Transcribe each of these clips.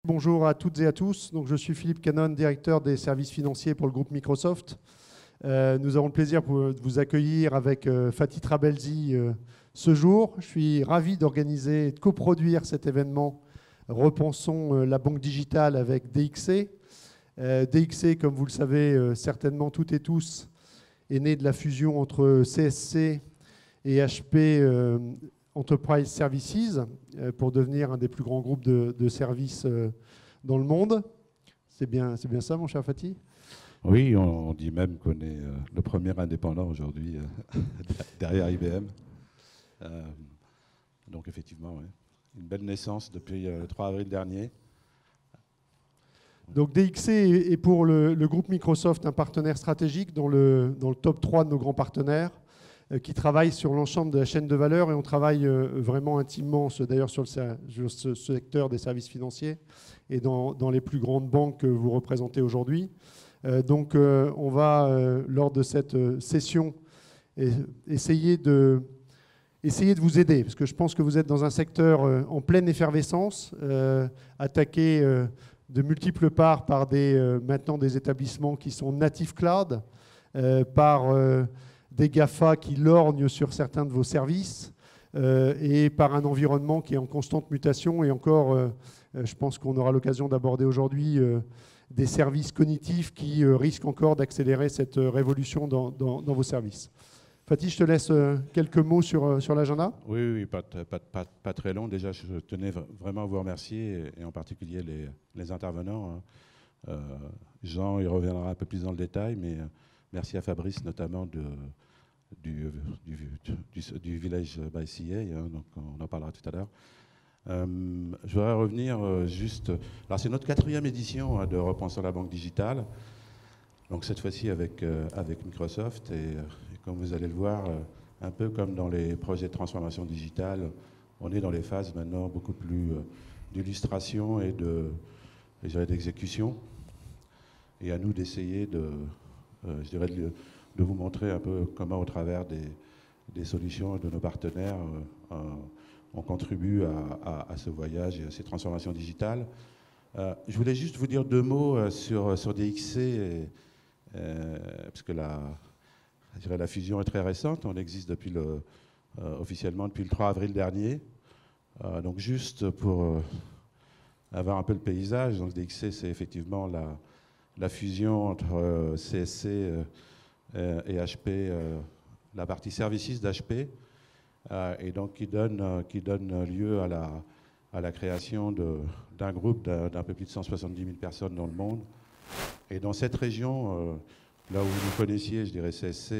Bonjour à toutes et à tous. Donc, je suis Philippe Canon, directeur des services financiers pour le groupe Microsoft. Nous avons le plaisir de vous accueillir avec Fatih Trabelsi ce jour. Je suis ravi d'organiser et de coproduire cet événement Repensons la banque digitale avec DXC. DXC, comme vous le savez certainement toutes et tous, est né de la fusion entre CSC et HP Enterprise Services pour devenir un des plus grands groupes de services dans le monde. C'est bien ça, mon cher Fatih? Oui, on dit même qu'on est le premier indépendant aujourd'hui derrière IBM. Donc effectivement, ouais. Une belle naissance depuis le 3 avril dernier. Donc DXC est pour le groupe Microsoft un partenaire stratégique dans le top 3 de nos grands partenaires qui travaillent sur l'ensemble de la chaîne de valeur, et on travaille vraiment intimement d'ailleurs sur ce secteur des services financiers et dans les plus grandes banques que vous représentez aujourd'hui. Donc on va, lors de cette session, essayer de vous aider, parce que je pense que vous êtes dans un secteur en pleine effervescence, attaqué de multiples parts par maintenant des établissements qui sont native cloud, par des GAFA qui lorgnent sur certains de vos services, et par un environnement qui est en constante mutation. Et encore, je pense qu'on aura l'occasion d'aborder aujourd'hui des services cognitifs qui risquent encore d'accélérer cette révolution dans vos services. Fatih, je te laisse quelques mots sur l'agenda. Oui, pas très long. Déjà, je tenais vraiment à vous remercier, et en particulier les intervenants. Jean, il reviendra un peu plus dans le détail, mais merci à Fabrice notamment du Village by CA, donc on en parlera tout à l'heure. Je voudrais revenir juste... Alors c'est notre 4e édition de Repensons la banque digitale, donc cette fois-ci avec Microsoft, et comme vous allez le voir, un peu comme dans les projets de transformation digitale, on est dans les phases maintenant beaucoup plus d'illustration et d'exécution, et à nous d'essayer de vous montrer un peu comment, au travers des solutions de nos partenaires, on contribue à ce voyage et à ces transformations digitales. Je voulais juste vous dire 2 mots sur DXC, parce que la fusion est très récente. On existe officiellement depuis le 3 avril dernier. Donc juste pour avoir un peu le paysage, donc DXC, c'est effectivement la fusion entre CSC et HP, la partie services d'HP, et donc qui donne lieu à la création d'un groupe d'un peu plus de 170 000 personnes dans le monde. Et dans cette région, là où vous connaissiez, je dirais CSC,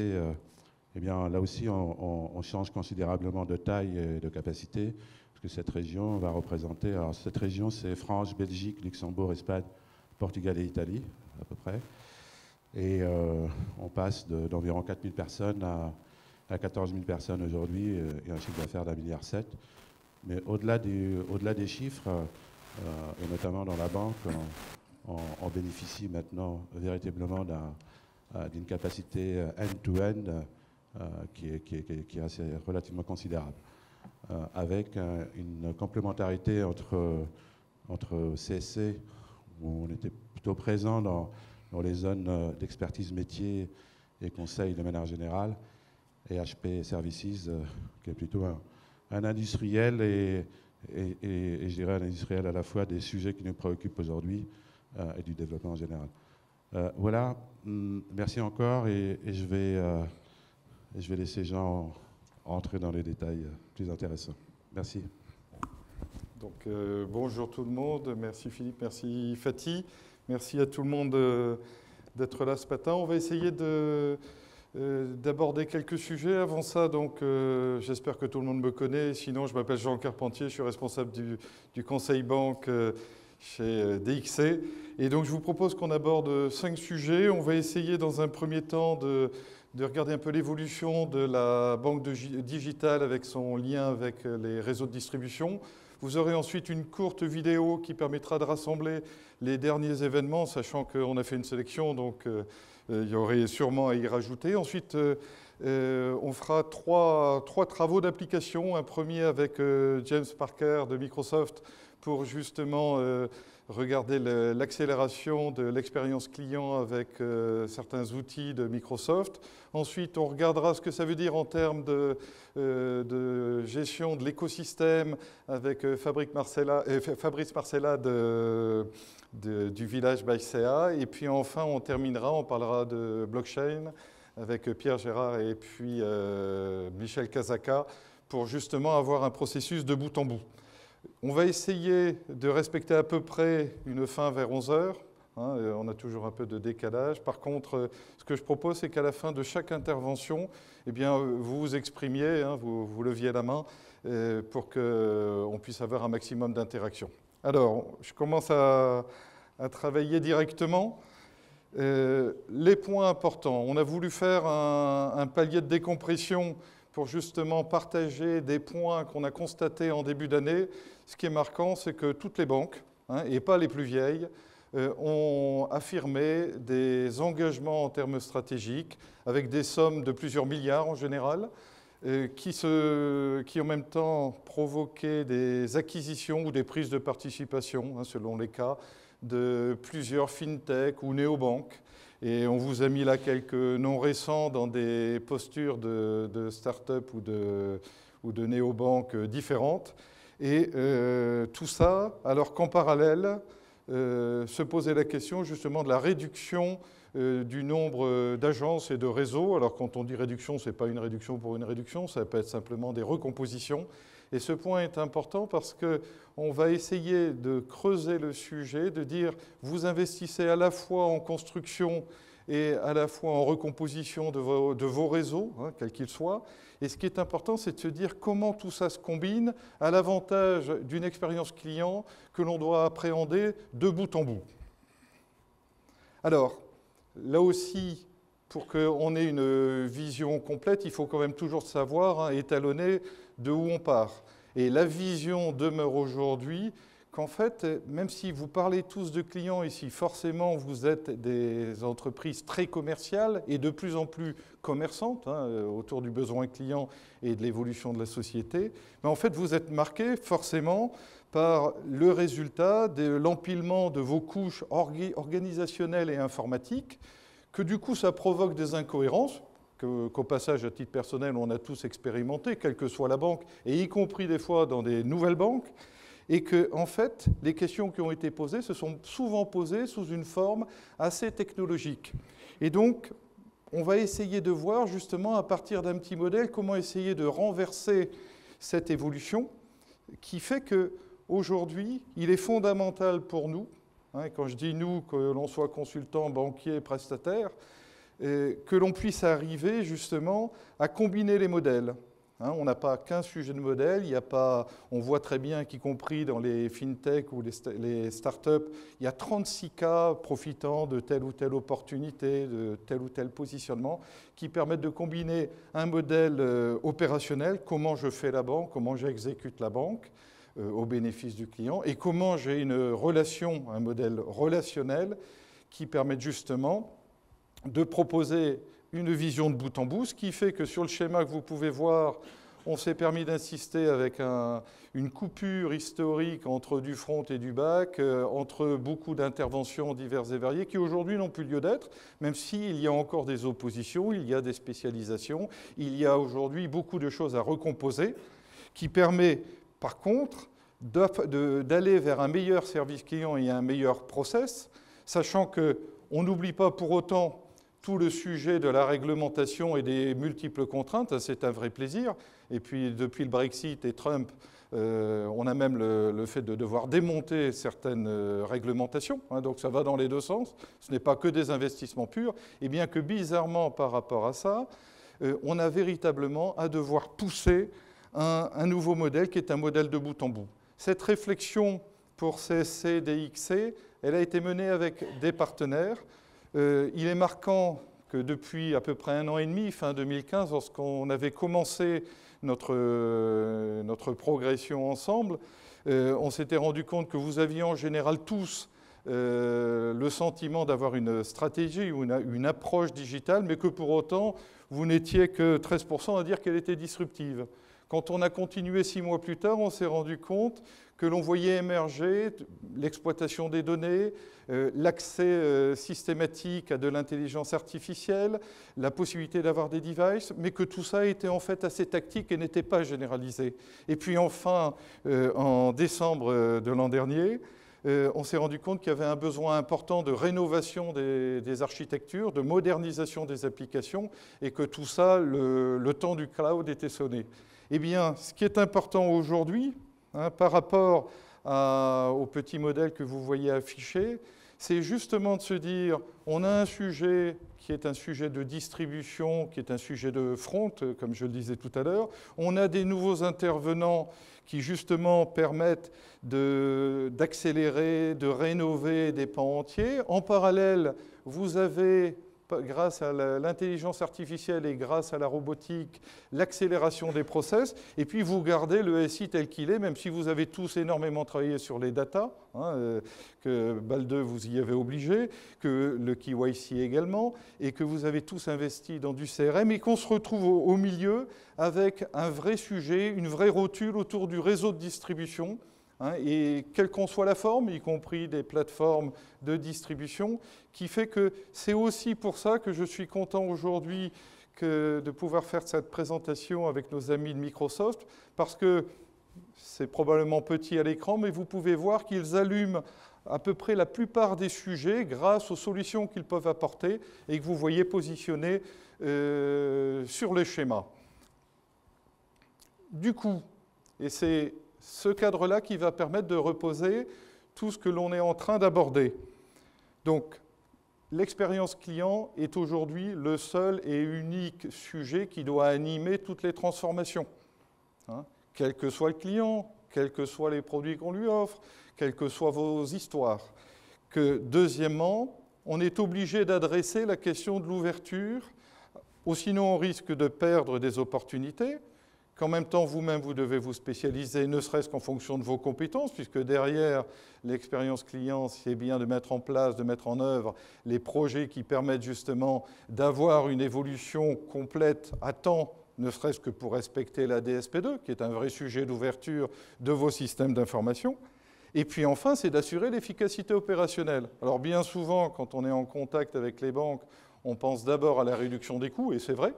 eh bien là aussi on change considérablement de taille et de capacité, parce que cette région va représenter, alors cette région c'est France, Belgique, Luxembourg, Espagne, Portugal et Italie à peu près. Et on passe d'environ 4 000 personnes à 14 000 personnes aujourd'hui, et un chiffre d'affaires d'1,7 milliard. Mais au-delà des chiffres, et notamment dans la banque, on bénéficie maintenant véritablement d'une capacité end-to-end qui est assez relativement considérable, avec une complémentarité entre CSC, où on était plutôt présent dans les zones d'expertise métier et conseil de manière générale, et HP Services, qui est plutôt un industriel et je dirais un industriel à la fois des sujets qui nous préoccupent aujourd'hui et du développement en général. Voilà, merci encore, et je vais laisser Jean entrer dans les détails plus intéressants. Merci. Donc bonjour tout le monde, merci Philippe, merci Fatih, merci à tout le monde d'être là ce matin. On va essayer d'aborder quelques sujets. Avant ça, donc, j'espère que tout le monde me connaît. Sinon, je m'appelle Jean Carpentier, je suis responsable du conseil banque chez DXC. Et donc, je vous propose qu'on aborde 5 sujets. On va essayer dans un premier temps de regarder un peu l'évolution de la banque digitale avec son lien avec les réseaux de distribution. Vous aurez ensuite une courte vidéo qui permettra de rassembler les derniers événements, sachant qu'on a fait une sélection, donc il y aurait sûrement à y rajouter. Ensuite, on fera trois travaux d'application. Un premier avec James Parker de Microsoft pour justement regarder l'accélération de l'expérience client avec certains outils de Microsoft. Ensuite, on regardera ce que ça veut dire en termes de gestion de l'écosystème avec Fabrice Marcella du Village by CA. Et puis enfin, on terminera, on parlera de blockchain avec Pierre Gérard et puis Michel Casaca pour justement avoir un processus de bout en bout. On va essayer de respecter à peu près une fin vers 11 h. On a toujours un peu de décalage. Par contre, ce que je propose, c'est qu'à la fin de chaque intervention, eh bien, vous vous exprimiez, vous leviez la main pour qu'on puisse avoir un maximum d'interaction. Alors, je commence à travailler directement. Les points importants. On a voulu faire un palier de décompression pour justement partager des points qu'on a constatés en début d'année. Ce qui est marquant, c'est que toutes les banques, et pas les plus vieilles, ont affirmé des engagements en termes stratégiques avec des sommes de plusieurs milliards en général, qui en même temps provoquaient des acquisitions ou des prises de participation, selon les cas, de plusieurs fintech ou néobanques. Et on vous a mis là quelques noms récents dans des postures de start-up ou de néobanques différentes. Et tout ça, alors qu'en parallèle, se posait la question justement de la réduction du nombre d'agences et de réseaux. Alors quand on dit réduction, ce n'est pas une réduction pour une réduction, ça peut être simplement des recompositions. Et ce point est important parce qu'on va essayer de creuser le sujet, de dire vous investissez à la fois en construction et à la fois en recomposition de vos réseaux, quels qu'ils soient. Et ce qui est important, c'est de se dire comment tout ça se combine à l'avantage d'une expérience client que l'on doit appréhender de bout en bout. Alors, là aussi, pour qu'on ait une vision complète, il faut quand même toujours savoir, étalonner de où on part. Et la vision demeure aujourd'hui qu'en fait, même si vous parlez tous de clients ici, forcément vous êtes des entreprises très commerciales et de plus en plus commerçantes autour du besoin client et de l'évolution de la société, mais en fait vous êtes marqués forcément par le résultat de l'empilement de vos couches organisationnelles et informatiques, que du coup ça provoque des incohérences, qu'au passage, à titre personnel, on a tous expérimenté, quelle que soit la banque, et y compris des fois dans des nouvelles banques, et que, en fait, les questions qui ont été posées se sont souvent posées sous une forme assez technologique. Et donc, on va essayer de voir, justement, à partir d'un petit modèle, comment essayer de renverser cette évolution, qui fait qu'aujourd'hui, il est fondamental pour nous, quand je dis nous, que l'on soit consultant, banquier, prestataire, que l'on puisse arriver justement à combiner les modèles. On n'a pas qu'un sujet de modèle, on voit très bien qu'y compris dans les fintech ou les startups, il y a 36 cas profitant de telle ou telle opportunité, de tel ou tel positionnement, qui permettent de combiner un modèle opérationnel, comment je fais la banque, comment j'exécute la banque, au bénéfice du client, et comment j'ai une relation, un modèle relationnel qui permet justement de proposer une vision de bout en bout, ce qui fait que sur le schéma que vous pouvez voir, on s'est permis d'insister avec une coupure historique entre du front et du back, entre beaucoup d'interventions diverses et variées, qui aujourd'hui n'ont plus lieu d'être, même s'il y a encore des oppositions, il y a des spécialisations, il y a aujourd'hui beaucoup de choses à recomposer, qui permet par contre d'aller vers un meilleur service client et un meilleur process, sachant qu'on n'oublie pas pour autant tout le sujet de la réglementation et des multiples contraintes, c'est un vrai plaisir. Et puis, depuis le Brexit et Trump, on a même le fait de devoir démonter certaines réglementations. Donc, ça va dans les deux sens. Ce n'est pas que des investissements purs. Et bien que, bizarrement, par rapport à ça, on a véritablement à devoir pousser un nouveau modèle qui est un modèle de bout en bout. Cette réflexion pour CSC, DXC, elle a été menée avec des partenaires. Il est marquant que depuis à peu près 1 an et demi, fin 2015, lorsqu'on avait commencé notre progression ensemble, on s'était rendu compte que vous aviez en général tous le sentiment d'avoir une stratégie ou une approche digitale, mais que pour autant, vous n'étiez que 13% à dire qu'elle était disruptive. Quand on a continué 6 mois plus tard, on s'est rendu compte que l'on voyait émerger, l'exploitation des données, l'accès systématique à de l'intelligence artificielle, la possibilité d'avoir des devices, mais que tout ça était en fait assez tactique et n'était pas généralisé. Et puis enfin, en décembre de l'an dernier, on s'est rendu compte qu'il y avait un besoin important de rénovation des architectures, de modernisation des applications, et que tout ça, le temps du cloud était sonné. Eh bien, ce qui est important aujourd'hui, par rapport au petit modèle que vous voyez affiché, c'est justement de se dire, on a un sujet qui est un sujet de distribution, qui est un sujet de front, comme je le disais tout à l'heure. On a des nouveaux intervenants qui justement permettent d'accélérer, de rénover des pans entiers. En parallèle, vous avez, grâce à l'intelligence artificielle et grâce à la robotique, l'accélération des process. Et puis, vous gardez le SI tel qu'il est, même si vous avez tous énormément travaillé sur les data, que BAL2, vous y avez obligé, que le KYC également, et que vous avez tous investi dans du CRM, et qu'on se retrouve au milieu avec un vrai sujet, une vraie rotule autour du réseau de distribution, et quelle qu'en soit la forme, y compris des plateformes de distribution, qui fait que c'est aussi pour ça que je suis content aujourd'hui de pouvoir faire cette présentation avec nos amis de Microsoft, parce que c'est probablement petit à l'écran, mais vous pouvez voir qu'ils allument à peu près la plupart des sujets grâce aux solutions qu'ils peuvent apporter et que vous voyez positionner sur le schéma. Du coup, et c'est ce cadre-là qui va permettre de reposer tout ce que l'on est en train d'aborder. Donc, l'expérience client est aujourd'hui le seul et unique sujet qui doit animer toutes les transformations. Quel que soit le client, quels que soient les produits qu'on lui offre, quelles que soient vos histoires. Que, deuxièmement, on est obligé d'adresser la question de l'ouverture, ou sinon on risque de perdre des opportunités, qu'en même temps, vous-même, vous devez vous spécialiser, ne serait-ce qu'en fonction de vos compétences, puisque derrière l'expérience client, c'est bien de mettre en place, de mettre en œuvre les projets qui permettent justement d'avoir une évolution complète à temps, ne serait-ce que pour respecter la DSP2, qui est un vrai sujet d'ouverture de vos systèmes d'information. Et puis enfin, c'est d'assurer l'efficacité opérationnelle. Alors bien souvent, quand on est en contact avec les banques, on pense d'abord à la réduction des coûts, et c'est vrai,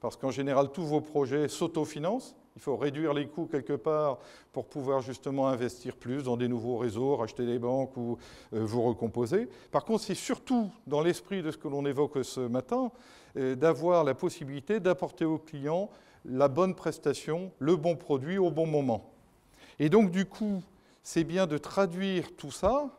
parce qu'en général, tous vos projets s'autofinancent. Il faut réduire les coûts quelque part pour pouvoir justement investir plus dans des nouveaux réseaux, racheter des banques ou vous recomposer. Par contre, c'est surtout dans l'esprit de ce que l'on évoque ce matin, d'avoir la possibilité d'apporter aux clients la bonne prestation, le bon produit au bon moment. Et donc, du coup, c'est bien de traduire tout ça,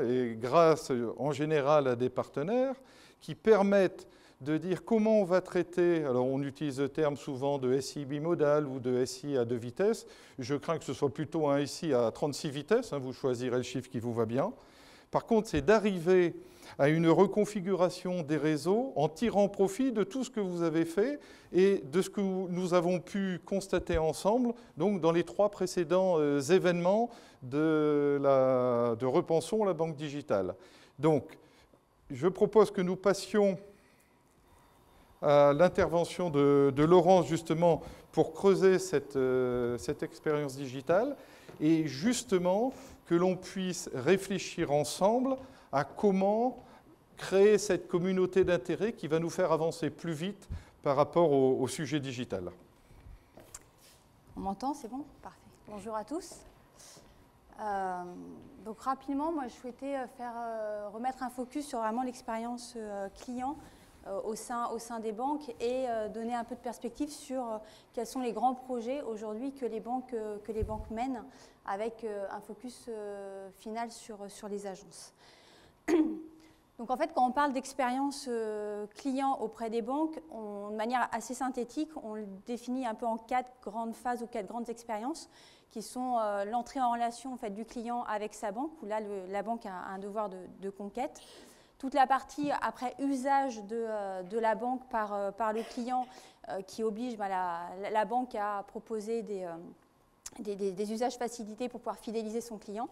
et grâce en général à des partenaires, qui permettent de dire comment on va traiter, alors on utilise le terme souvent de SI bimodal ou de SI à 2 vitesses, je crains que ce soit plutôt un SI à 36 vitesses, vous choisirez le chiffre qui vous va bien. Par contre, c'est d'arriver à une reconfiguration des réseaux en tirant profit de tout ce que vous avez fait et de ce que nous avons pu constater ensemble donc dans les 3 précédents événements de Repensons la banque digitale. Donc, je propose que nous passions à l'intervention de Laurence, justement, pour creuser cette expérience digitale et justement que l'on puisse réfléchir ensemble à comment créer cette communauté d'intérêt qui va nous faire avancer plus vite par rapport au sujet digital. On m'entend, c'est bon? Parfait. Bonjour à tous. Donc rapidement, moi je souhaitais remettre un focus sur vraiment l'expérience client au sein des banques et donner un peu de perspective sur quels sont les grands projets aujourd'hui que les banques mènent avec un focus final sur les agences. Donc en fait, quand on parle d'expérience client auprès des banques, de manière assez synthétique, on le définit un peu en 4 grandes phases ou 4 grandes expériences qui sont l'entrée en relation en fait, du client avec sa banque, où là, la banque a un devoir de conquête. Toute la partie après usage de la banque par le client qui oblige la banque à proposer des usages facilités pour pouvoir fidéliser son client.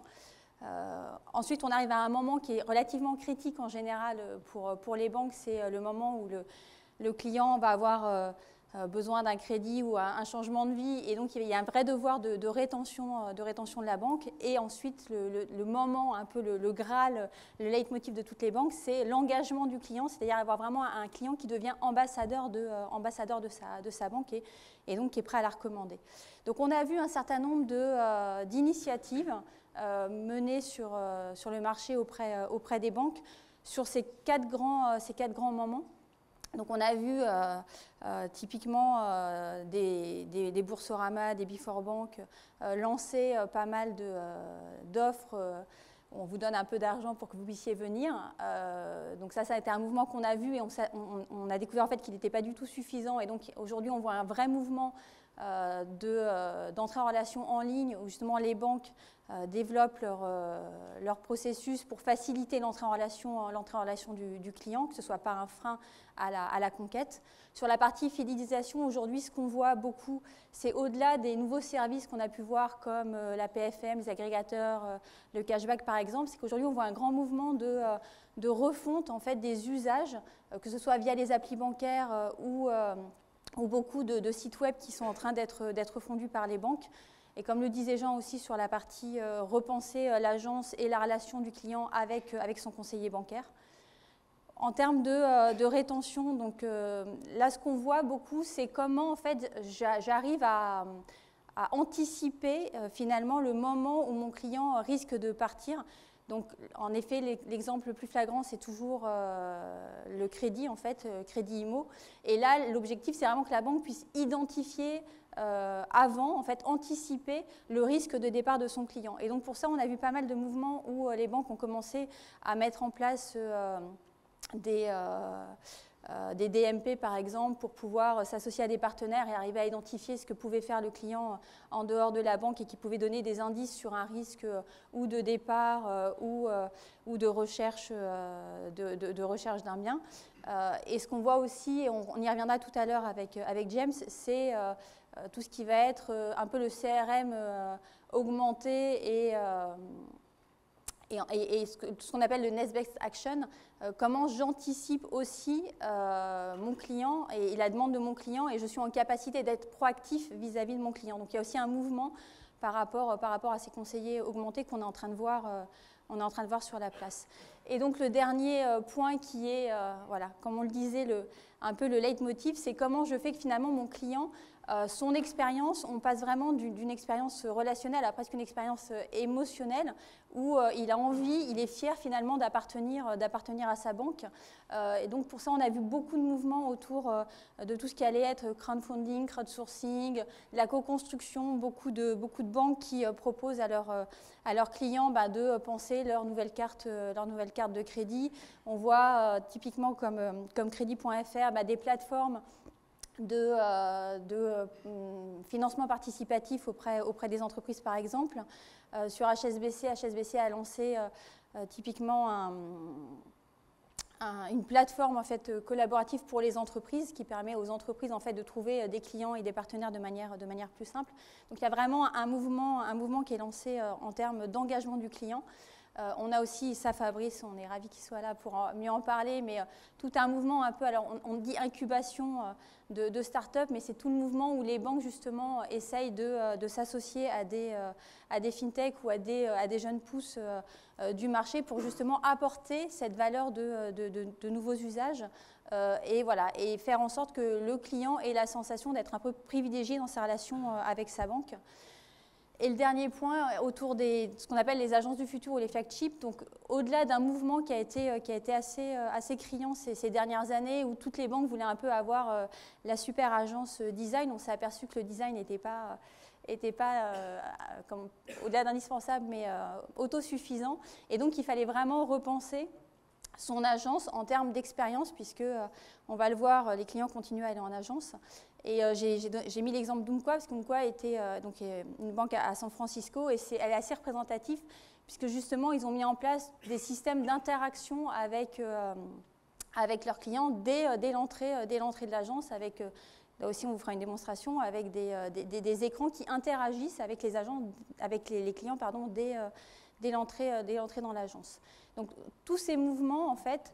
Ensuite, on arrive à un moment qui est relativement critique en général pour les banques, c'est le moment où le client va avoir besoin d'un crédit ou un changement de vie, et donc il y a un vrai devoir de rétention de la banque. Et ensuite, le moment, un peu le Graal, le leitmotiv de toutes les banques, c'est l'engagement du client, c'est-à-dire avoir vraiment un client qui devient ambassadeur de sa banque et donc qui est prêt à la recommander. Donc on a vu un certain nombre d'initiatives menées sur le marché auprès des banques sur ces quatre grands moments. Donc on a vu typiquement des Boursorama, des Before Bank lancer pas mal d'offres. On vous donne un peu d'argent pour que vous puissiez venir. Donc ça a été un mouvement qu'on a vu et on a découvert en fait qu'il n'était pas du tout suffisant. Et donc aujourd'hui on voit un vrai mouvement d'entrée en relation en ligne où justement les banques développent leur processus pour faciliter l'entrée en relation du client, que ce soit pas un frein à la conquête. Sur la partie fidélisation, aujourd'hui, ce qu'on voit beaucoup, c'est au-delà des nouveaux services qu'on a pu voir comme la PFM, les agrégateurs, le cashback par exemple, c'est qu'aujourd'hui, on voit un grand mouvement de refonte en fait, des usages, que ce soit via les applis bancaires ou beaucoup de sites web qui sont en train d'être fondus par les banques. Et comme le disait Jean aussi sur la partie repenser l'agence et la relation du client avec son conseiller bancaire. En termes de rétention, donc, là ce qu'on voit beaucoup, c'est comment en fait, j'arrive à anticiper finalement le moment où mon client risque de partir. Donc, en effet, l'exemple le plus flagrant, c'est toujours le crédit, en fait, crédit IMO. Et là, l'objectif, c'est vraiment que la banque puisse identifier avant, en fait, anticiper le risque de départ de son client. Et donc, pour ça, on a vu pas mal de mouvements où les banques ont commencé à mettre en place des DMP, par exemple, pour pouvoir s'associer à des partenaires et arriver à identifier ce que pouvait faire le client en dehors de la banque et qui pouvait donner des indices sur un risque ou de départ ou de recherche d'un bien. Et ce qu'on voit aussi, et on y reviendra tout à l'heure avec James, c'est tout ce qui va être un peu le CRM augmenté et ce qu'on appelle le Next Best Action, comment j'anticipe aussi mon client et la demande de mon client et je suis en capacité d'être proactif vis-à-vis de mon client. Donc il y a aussi un mouvement par rapport à ces conseillers augmentés qu'on est en train de voir, sur la place. Et donc le dernier point qui est, voilà, comme on le disait, un peu le leitmotiv, c'est comment je fais que finalement mon client, son expérience, on passe vraiment d'une expérience relationnelle à presque une expérience émotionnelle où il a envie, il est fier finalement d'appartenir à sa banque. Et donc pour ça, on a vu beaucoup de mouvements autour de tout ce qui allait être crowdfunding, crowdsourcing, la co-construction, beaucoup de banques qui proposent à leurs clients de penser leur nouvelle carte de crédit. On voit typiquement comme Crédit.fr des plateformes de financement participatif auprès des entreprises, par exemple. Sur HSBC a lancé typiquement une plateforme en fait, collaborative pour les entreprises qui permet aux entreprises en fait, de trouver des clients et des partenaires de manière plus simple. Donc il y a vraiment un mouvement qui est lancé en termes d'engagement du client. On a aussi, ça Fabrice, on est ravis qu'il soit là pour mieux en parler, mais tout un mouvement un peu, alors on dit incubation de start-up, mais c'est tout le mouvement où les banques justement essayent de s'associer à des fintech ou à des jeunes pousses du marché pour justement apporter cette valeur de nouveaux usages et, voilà, et faire en sorte que le client ait la sensation d'être un peu privilégié dans sa relation avec sa banque. Et le dernier point, autour de ce qu'on appelle les agences du futur ou les flagships, donc au-delà d'un mouvement qui a été assez criant ces dernières années, où toutes les banques voulaient un peu avoir la super agence design, on s'est aperçu que le design n'était pas au-delà d'indispensable, mais autosuffisant. Et donc il fallait vraiment repenser son agence en termes d'expérience, puisque on va le voir, les clients continuent à aller en agence. Et j'ai mis l'exemple d'Umpqua, parce qu'Umpqua était donc une banque à San Francisco, et elle est assez représentative, puisque justement, ils ont mis en place des systèmes d'interaction avec leurs clients dès l'entrée de l'agence, avec, là aussi on vous fera une démonstration, avec des écrans qui interagissent avec les agents, avec les clients, pardon, dès l'entrée dans l'agence. Donc tous ces mouvements, en fait,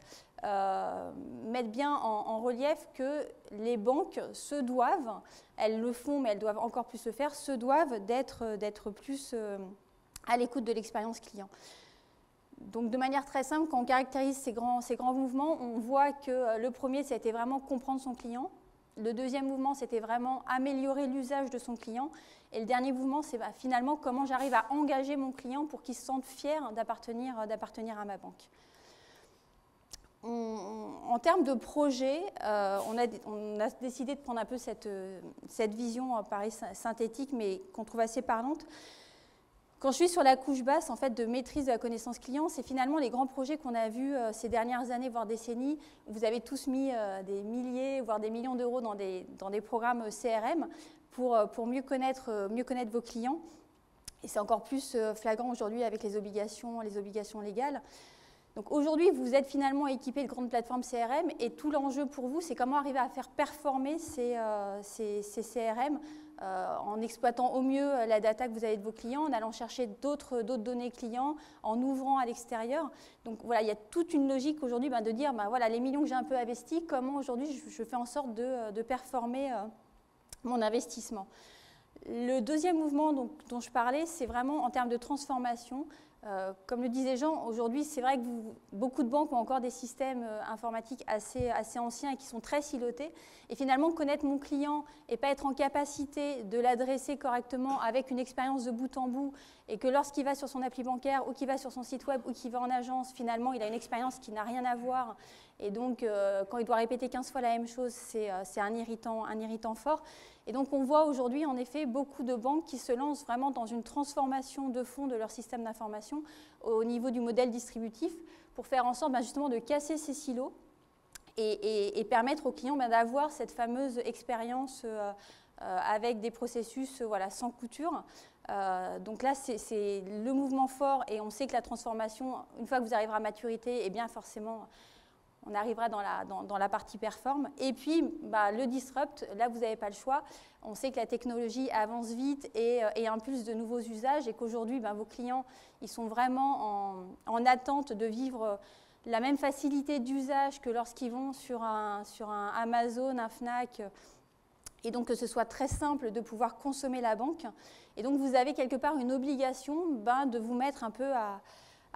mettent bien en relief que les banques se doivent, elles le font, mais elles doivent encore plus le faire, se doivent d'être plus à l'écoute de l'expérience client. Donc de manière très simple, quand on caractérise ces grands mouvements, on voit que le premier, c'était vraiment comprendre son client. Le deuxième mouvement, c'était vraiment améliorer l'usage de son client. Et le dernier mouvement, c'est finalement comment j'arrive à engager mon client pour qu'il se sente fier d'appartenir à ma banque. En termes de projet, on a décidé de prendre un peu cette vision, pareil, synthétique, mais qu'on trouve assez parlante. Quand je suis sur la couche basse en fait, de maîtrise de la connaissance client, c'est finalement les grands projets qu'on a vus ces dernières années, voire décennies, où vous avez tous mis des milliers, voire des millions d'euros dans des programmes CRM pour mieux connaître vos clients. Et c'est encore plus flagrant aujourd'hui avec les obligations légales. Donc aujourd'hui, vous êtes finalement équipé de grandes plateformes CRM et tout l'enjeu pour vous, c'est comment arriver à faire performer ces CRM en exploitant au mieux la data que vous avez de vos clients, en allant chercher d'autres données clients, en ouvrant à l'extérieur. Donc voilà, il y a toute une logique aujourd'hui de dire, voilà, les millions que j'ai un peu investis, comment aujourd'hui je fais en sorte de performer mon investissement. Le deuxième mouvement dont je parlais, c'est vraiment en termes de transformation. Comme le disait Jean, aujourd'hui, c'est vrai que beaucoup de banques ont encore des systèmes informatiques assez anciens et qui sont très silotés. Et finalement, connaître mon client et pas être en capacité de l'adresser correctement avec une expérience de bout en bout et que lorsqu'il va sur son appli bancaire ou qu'il va sur son site web ou qu'il va en agence, finalement, il a une expérience qui n'a rien à voir. Et donc, quand il doit répéter 15 fois la même chose, c'est un irritant fort. Et donc, on voit aujourd'hui, en effet, beaucoup de banques qui se lancent vraiment dans une transformation de fond de leur système d'information au niveau du modèle distributif pour faire en sorte justement de casser ces silos et permettre aux clients d'avoir cette fameuse expérience avec des processus sans couture. Donc là, c'est le mouvement fort et on sait que la transformation, une fois que vous arriverez à maturité, eh bien forcément, on arrivera dans la partie perform. Et puis, le disrupt, là, vous n'avez pas le choix. On sait que la technologie avance vite et impulse de nouveaux usages et qu'aujourd'hui, vos clients, ils sont vraiment en attente de vivre la même facilité d'usage que lorsqu'ils vont sur un Amazon, un Fnac, et donc que ce soit très simple de pouvoir consommer la banque. Et donc, vous avez quelque part une obligation de vous mettre un peu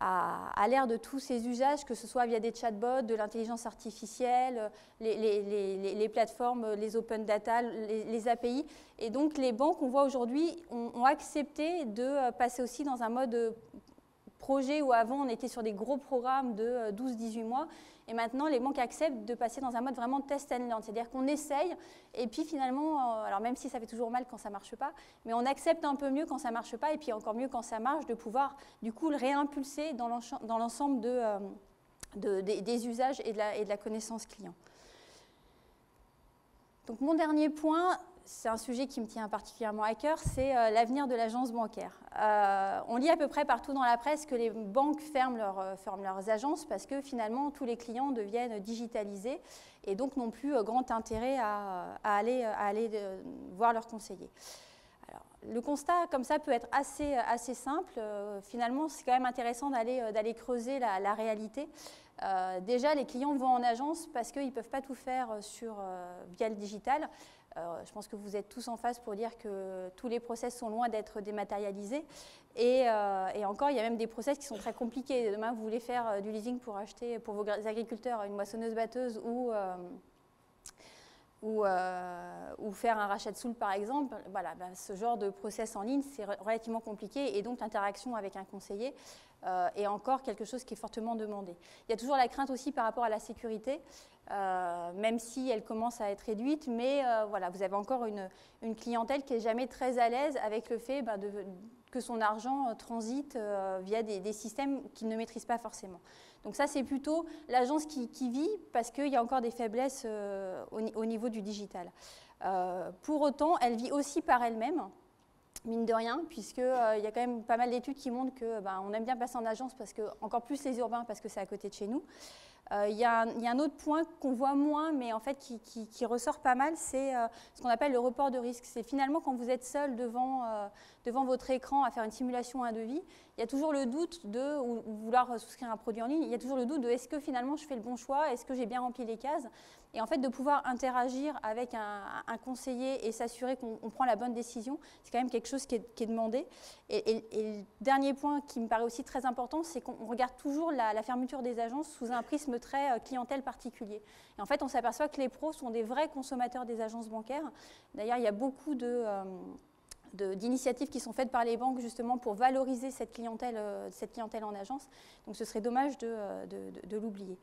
à l'ère de tous ces usages, que ce soit via des chatbots, de l'intelligence artificielle, les plateformes, les open data, les API. Et donc, les banques, on voit aujourd'hui, ont accepté de passer aussi dans un mode projet où avant, on était sur des gros programmes de 12-18 mois. Et maintenant, les banques acceptent de passer dans un mode vraiment test and learn. C'est-à-dire qu'on essaye, et puis finalement, alors même si ça fait toujours mal quand ça ne marche pas, mais on accepte un peu mieux quand ça ne marche pas, et puis encore mieux quand ça marche, de pouvoir du coup le réimpulser dans l'ensemble des usages et de la connaissance client. Donc mon dernier point, c'est un sujet qui me tient particulièrement à cœur, c'est l'avenir de l'agence bancaire. On lit à peu près partout dans la presse que les banques ferment leurs agences parce que finalement tous les clients deviennent digitalisés et donc n'ont plus grand intérêt à aller voir leurs conseillers. Alors, le constat comme ça peut être assez simple. Finalement, c'est quand même intéressant d'aller creuser la réalité. Déjà, les clients vont en agence parce qu'ils ne peuvent pas tout faire via le digital. Je pense que vous êtes tous en face pour dire que tous les process sont loin d'être dématérialisés. Et encore, il y a même des process qui sont très compliqués. Demain, vous voulez faire du leasing pour acheter pour vos agriculteurs une moissonneuse-batteuse ou faire un rachat de soul, par exemple. Voilà, ce genre de process en ligne, c'est relativement compliqué. Et donc, l'interaction avec un conseiller est encore quelque chose qui est fortement demandé. Il y a toujours la crainte aussi par rapport à la sécurité, même si elle commence à être réduite. Mais voilà, vous avez encore une clientèle qui n'est jamais très à l'aise avec le fait que son argent transite via des systèmes qu'il ne maîtrise pas forcément. Donc ça, c'est plutôt l'agence qui vit parce qu'il y a encore des faiblesses au niveau du digital. Pour autant, elle vit aussi par elle-même, mine de rien, puisqu'il y a quand même pas mal d'études qui montrent qu'on aime bien passer en agence, encore plus les urbains, parce que c'est à côté de chez nous. Il y a un autre point qu'on voit moins, mais en fait qui ressort pas mal, c'est ce qu'on appelle le report de risque. C'est finalement quand vous êtes seul devant votre écran à faire une simulation ou un devis, il y a toujours le doute ou vouloir souscrire un produit en ligne, il y a toujours le doute de est-ce que finalement je fais le bon choix, est-ce que j'ai bien rempli les cases. Et en fait, de pouvoir interagir avec un conseiller et s'assurer qu'on prend la bonne décision, c'est quand même quelque chose qui est demandé. Et le dernier point qui me paraît aussi très important, c'est qu'on regarde toujours la fermeture des agences sous un prisme très clientèle particulier. Et en fait, on s'aperçoit que les pros sont des vrais consommateurs des agences bancaires. D'ailleurs, il y a beaucoup d'initiatives qui sont faites par les banques justement pour valoriser cette clientèle en agence. Donc, ce serait dommage de l'oublier.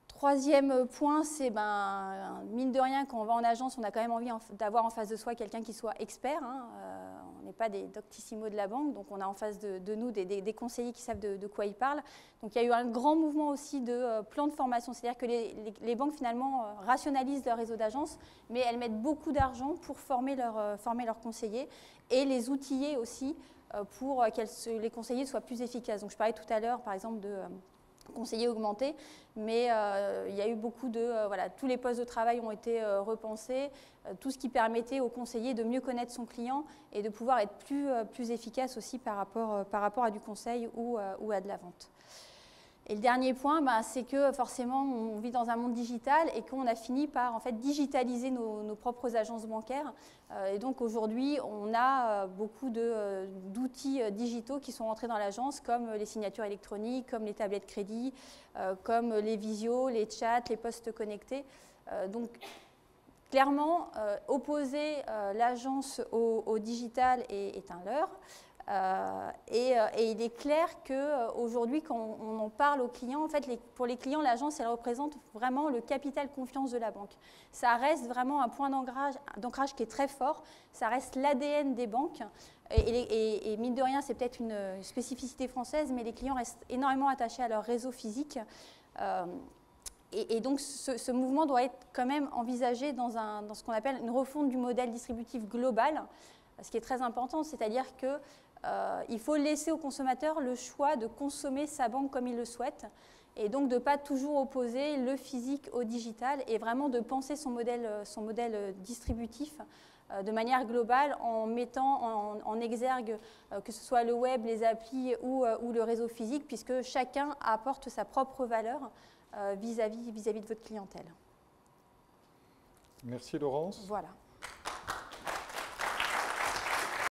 Troisième point, c'est mine de rien, quand on va en agence, on a quand même envie d'avoir en face de soi quelqu'un qui soit expert. On n'est pas des doctissimos de la banque, donc on a en face de nous des conseillers qui savent de quoi ils parlent. Donc il y a eu un grand mouvement aussi de plan de formation, c'est-à-dire que les banques finalement rationalisent leur réseau d'agences, mais elles mettent beaucoup d'argent pour former leurs conseillers et les outiller aussi pour que les conseillers soient plus efficaces. Donc je parlais tout à l'heure par exemple de conseillers augmentés, mais il y a eu beaucoup tous les postes de travail ont été repensés, tout ce qui permettait aux conseillers de mieux connaître son client et de pouvoir être plus efficace aussi par rapport à du conseil ou à de la vente. Et le dernier point, c'est que forcément, on vit dans un monde digital et qu'on a fini par en fait, digitaliser nos propres agences bancaires. Et donc aujourd'hui, on a beaucoup d'outils digitaux qui sont entrés dans l'agence, comme les signatures électroniques, comme les tablettes crédit, comme les visios, les chats, les postes connectés. Donc clairement, opposer l'agence au digital est un leurre. Et il est clair qu'aujourd'hui, quand on en parle aux clients, en fait, pour les clients, l'agence, elle représente vraiment le capital confiance de la banque. Ça reste vraiment un point d'ancrage qui est très fort, ça reste l'ADN des banques. Et mine de rien, c'est peut-être une spécificité française, mais les clients restent énormément attachés à leur réseau physique. Et donc, ce mouvement doit être quand même envisagé dans ce qu'on appelle une refonte du modèle distributif global, ce qui est très important, c'est-à-dire que il faut laisser au consommateur le choix de consommer sa banque comme il le souhaite et donc de ne pas toujours opposer le physique au digital et vraiment de penser son modèle distributif de manière globale en mettant en exergue que ce soit le web, les applis ou le réseau physique puisque chacun apporte sa propre valeur vis-à-vis de votre clientèle. Merci Laurence. Voilà.